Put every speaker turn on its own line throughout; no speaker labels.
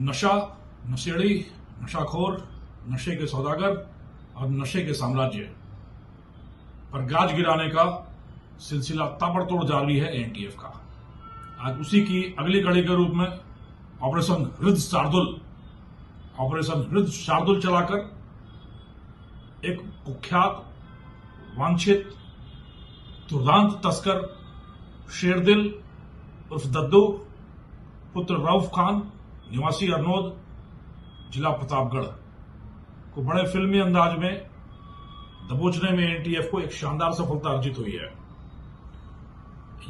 नशा, नशेड़ी, नशाखोर, नशे के सौदागर और नशे के साम्राज्य पर गाज गिराने का सिलसिला ताबड़तोड़ जारी है एनटीएफ का। आज उसी की अगली कड़ी के रूप में ऑपरेशन हृद शार्दुल चलाकर एक कुख्यात, वांछित, दुर्दांत तस्कर शेरदिल उर्फ दद्दू पुत्र रऊफ खान निवासी अरनोद जिला प्रतापगढ़ को बड़े फिल्मी अंदाज में दबोचने में एनटीएफ को एक शानदार सफलता अर्जित हुई है।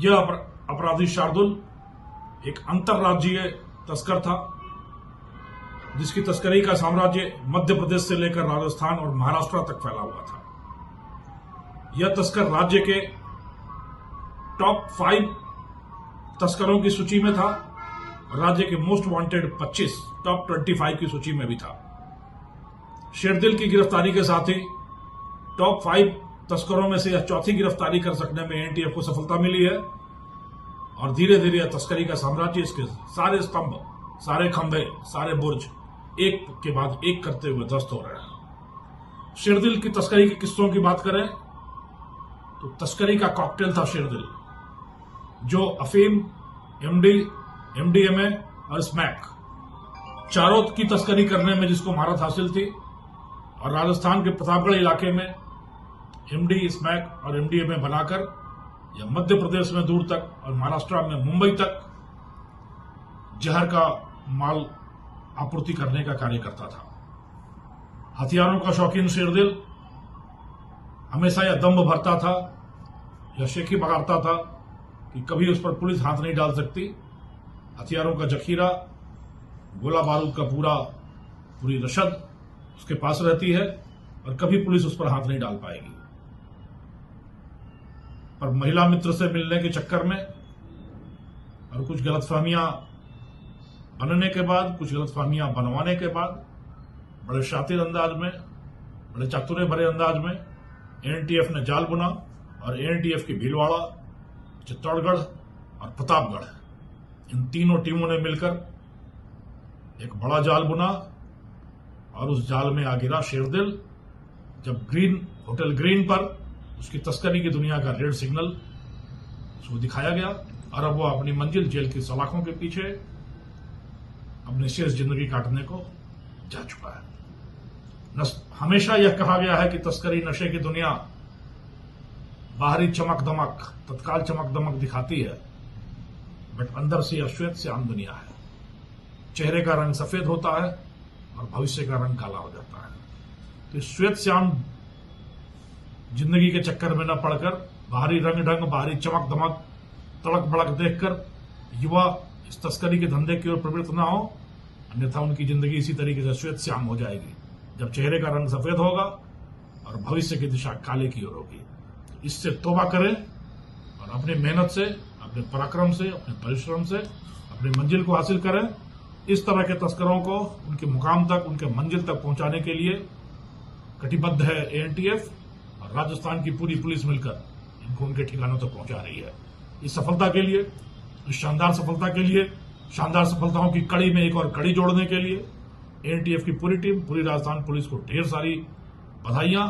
यह अपराधी शार्दुल एक अंतर्राज्यीय तस्कर था जिसकी तस्करी का साम्राज्य मध्य प्रदेश से लेकर राजस्थान और महाराष्ट्र तक फैला हुआ था। यह तस्कर राज्य के टॉप 5 तस्करों की सूची में था और राज्य के मोस्ट वांटेड 25 टॉप 25 की सूची में भी था। शेरदिल की गिरफ्तारी के साथ ही टॉप 5 तस्करों में से यह चौथी गिरफ्तारी कर सकने में एनटीएफ को सफलता मिली है और धीरे धीरे यह तस्करी का साम्राज्य, इसके सारे स्तंभ, सारे खंभे, सारे बुर्ज एक के बाद एक करते हुए ध्वस्त हो रहे हैं। शेरदिल की तस्करी के किस्सों की बात करें तो तस्करी का कॉकटेल था शेरदिल, जो अफीम, एमडीएमए और स्मैक चारों की तस्करी करने में जिसको महारत हासिल थी और राजस्थान के प्रतापगढ़ इलाके में एमडी, स्मैक और एमडीएमए बनाकर यह मध्य प्रदेश में दूर तक और महाराष्ट्र में मुंबई तक जहर का माल आपूर्ति करने का कार्य करता था। हथियारों का शौकीन शेरदिल हमेशा यह दम्भ भरता था, यह शेखी बगाड़ता था कि कभी उस पर पुलिस हाथ नहीं डाल सकती। हथियारों का जखीरा, गोला बारूद का पूरी रशद उसके पास रहती है और कभी पुलिस उस पर हाथ नहीं डाल पाएगी। पर महिला मित्र से मिलने के चक्कर में और कुछ गलतफहमियां बनने के बाद, कुछ गलतफहमियां बनवाने के बाद बड़े शातिर अंदाज में, बड़े चातुर्य भरे अंदाज में एनटीएफ ने जाल बुना और एनटीएफ की भीलवाड़ा, चित्तौड़गढ़ और प्रतापगढ़ इन तीनों टीमों ने मिलकर एक बड़ा जाल बुना और उस जाल में आ गिरा शेरदिल। जब होटल ग्रीन पर उसकी तस्करी की दुनिया का रेड सिग्नल उसको दिखाया गया और अब वो अपनी मंजिल जेल की सलाखों के पीछे अपनी शेष जिंदगी काटने को जा चुका है। हमेशा यह कहा गया है कि तस्करी, नशे की दुनिया बाहरी चमक दमक, तत्काल चमक दमक दिखाती है, बट अंदर से यह श्वेत श्याम दुनिया है। चेहरे का रंग सफेद होता है और भविष्य का रंग काला हो जाता है। तो इस श्वेत श्याम जिंदगी के चक्कर में न पड़कर बाहरी रंग ढंग, बाहरी चमक दमक, तड़क भड़क देखकर युवा इस तस्करी के धंधे की ओर प्रवृत्त न हो, अन्यथा उनकी जिंदगी इसी तरीके से श्वेत श्याम हो जाएगी जब चेहरे का रंग सफेद होगा और भविष्य की दिशा काले की ओर होगी। इससे तौबा करें और अपनी मेहनत से, अपने पराक्रम से, अपने परिश्रम से अपनी मंजिल को हासिल करें। इस तरह के तस्करों को उनके मुकाम तक, उनके मंजिल तक पहुंचाने के लिए कटिबद्ध है एनटीएफ और राजस्थान की पूरी पुलिस मिलकर इनको उनके ठिकानों तक पहुंचा रही है। इस सफलता के लिए, इस शानदार सफलता के लिए, शानदार सफलताओं की कड़ी में एक और कड़ी जोड़ने के लिए एनटीएफ की पूरी टीम, पूरी राजस्थान पुलिस को ढेर सारी बधाइयां